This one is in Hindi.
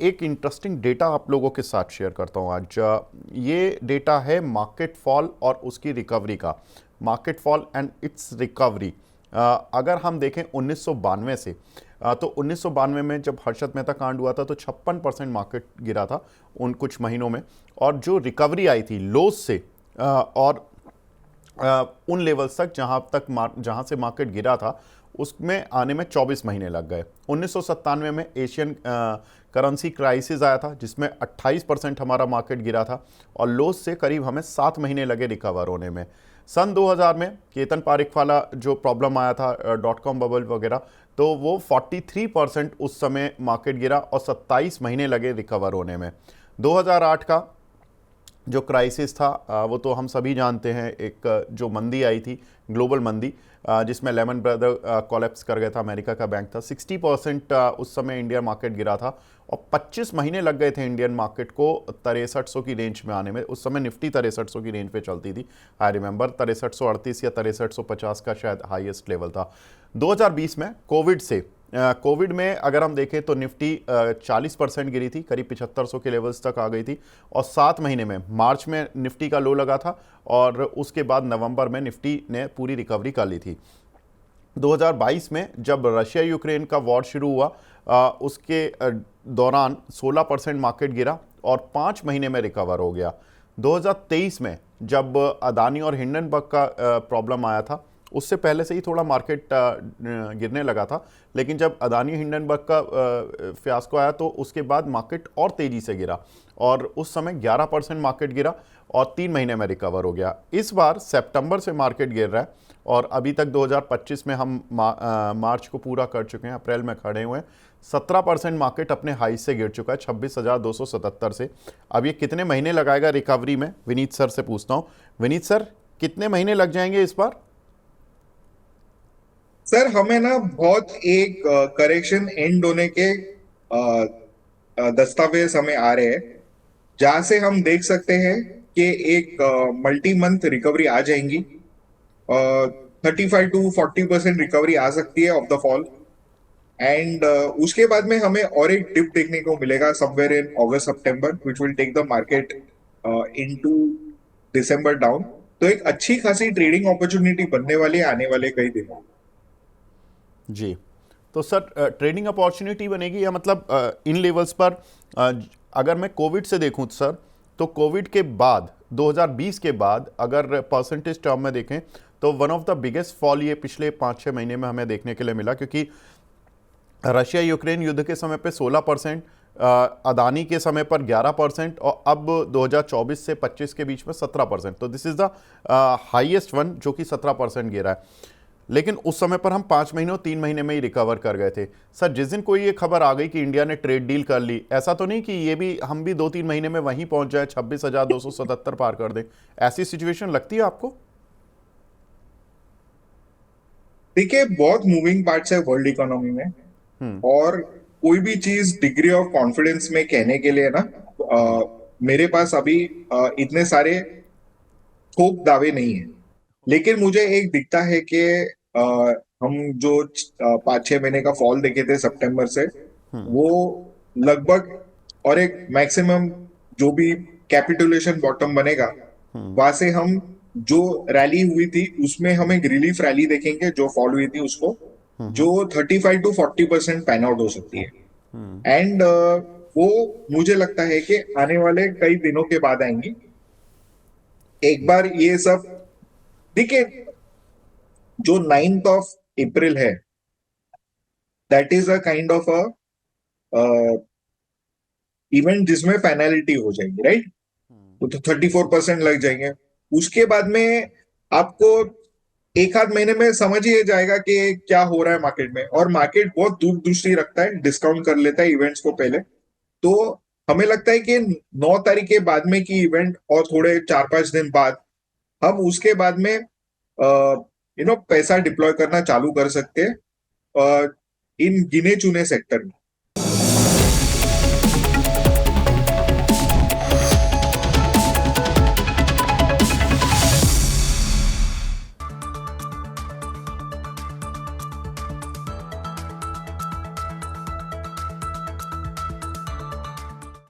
एक इंटरेस्टिंग डेटा आप लोगों के साथ शेयर करता हूं आज। ये डेटा है मार्केट फॉल और उसकी रिकवरी का। Market fall and it's recovery. अगर हम देखें 1992 से, तो 1992 में जब हर्षद मेहता कांड हुआ था तो 56% मार्केट गिरा था उन कुछ महीनों में। और जो रिकवरी आई थी लोज से और उन लेवल्स तक जहां से मार्केट गिरा था, उसमें आने में 24 महीने लग गए। 1997 में एशियन करेंसी क्राइसिस आया था जिसमें 28% हमारा मार्केट गिरा था और लोस से करीब हमें 7 महीने लगे रिकवर होने में। सन 2000 में केतन पारेख वाला जो प्रॉब्लम आया था, डॉट कॉम बबल वगैरह, तो वो 43% उस समय मार्केट गिरा और 27 महीने लगे रिकवर होने में। 2008 का जो क्राइसिस था वो तो हम सभी जानते हैं। एक जो मंदी आई थी, ग्लोबल मंदी, जिसमें लेमन ब्रदर कोलैप्स कर गया था, अमेरिका का बैंक था। 60% उस समय इंडियन मार्केट गिरा था और 25 महीने लग गए थे इंडियन मार्केट को 6300 की रेंज में आने में। उस समय निफ्टी 6300 की रेंज पे चलती थी, आई रिमेंबर 6338 या 6350 का शायद हाईएस्ट लेवल था। 2020 में कोविड में अगर हम देखें तो निफ्टी 40% गिरी थी, करीब 7500 के लेवल्स तक आ गई थी और 7 महीने में मार्च में निफ्टी का लो लगा था और उसके बाद नवंबर में निफ्टी ने पूरी रिकवरी कर ली थी। 2022 में जब रशिया यूक्रेन का वॉर शुरू हुआ, उसके दौरान 16% मार्केट गिरा और 5 महीने में रिकवर हो गया। 2023 में जब अदानी और हिंडनबर्ग का प्रॉब्लम आया था, उससे पहले से ही थोड़ा मार्केट गिरने लगा था, लेकिन जब अदानी हिंडनबर्ग का फियास्को आया तो उसके बाद मार्केट और तेजी से गिरा और उस समय 11% मार्केट गिरा और 3 महीने में रिकवर हो गया। इस बार सितंबर से मार्केट गिर रहा है और अभी तक 2025 में हम मार्च को पूरा कर चुके हैं, अप्रैल में खड़े हुए हैं। 17% मार्केट अपने हाई से गिर चुका है 26,277 से। अब ये कितने महीने लगाएगा रिकवरी में, विनीत सर से पूछता हूँ। विनीत सर, कितने महीने लग जाएंगे इस बार? सर हमें ना बहुत एक करेक्शन एंड होने के दस्तावेज हमें आ रहे हैं जहां से हम देख सकते हैं कि एक मल्टी मंथ रिकवरी आ जाएंगी। 35 to 40% रिकवरी आ सकती है ऑफ द फॉल। एंड उसके बाद में हमें और एक डिप देखने को मिलेगा somewhere in August September which will take the market into December down. तो एक अच्छी खासी ट्रेडिंग अपॉर्चुनिटी बनने वाली है आने वाले कई दिनों। जी, तो सर ट्रेडिंग अपॉर्चुनिटी बनेगी या मतलब इन लेवल्स पर अगर मैं कोविड से देखूं सर, तो कोविड के बाद 2020 के बाद अगर परसेंटेज टर्म में देखें तो one of the biggest fall ये पिछले 5-6 महीने में हमें देखने के लिए मिला, क्योंकि रशिया यूक्रेन युद्ध के समय पे 16%, अदानी के समय पर 11% और अब 2024 से 25 के बीच में 17%। तो this is the highest one जो कि 17% गिरा है। लेकिन उस समय पर हम 5 महीने और 3 महीने में ही रिकवर कर गए थे। सर, जिस दिन कोई ये खबर आ गई कि इंडिया ने ट्रेड डील कर ली, ऐसा तो नहीं कि ये भी हम भी 2-3 महीने में वहीं पहुंच जाए, 26,277 पार कर दें? ऐसी सिचुएशन लगती है आपको? देखिए, बहुत मूविंग पार्ट्स है वर्ल्ड इकोनॉमी में। और कोई भी चीज डिग्री ऑफ कॉन्फिडेंस में कहने के लिए ना मेरे पास अभी इतने सारे ठोक दावे नहीं है। लेकिन मुझे एक दिखता है कि अ, हम जो 5-6 महीने का फॉल देखे थे सितंबर से, वो लगभग और एक मैक्सिमम जो भी कैपिटुलेशन बॉटम बनेगा, वहां से हम जो रैली हुई थी उसमें हम एक रिलीफ रैली देखेंगे जो फॉल हुई थी उसको, जो 35 to 40% पैन आउट हो सकती है। एंड वो मुझे लगता है कि आने वाले कई दिनों के बाद आएंगी। एक बार ये सब देखिए, जो 9th of April है, that is a kind of a event जिसमें फाइनलिटी हो जाएगी, राइट? तो 34% लग जाएंगे। उसके बाद में आपको एक आध महीने में समझ ही जाएगा कि क्या हो रहा है मार्केट में। और मार्केट बहुत दूरदृष्टि रखता है, डिस्काउंट कर लेता है इवेंट्स को पहले। तो हमें लगता है कि 9 तारीख के बाद में की इवेंट और थोड़े 4-5 दिन बाद हम उसके बाद में पैसा डिप्लॉय करना चालू कर सकते हैं इन गिने चुने सेक्टर में।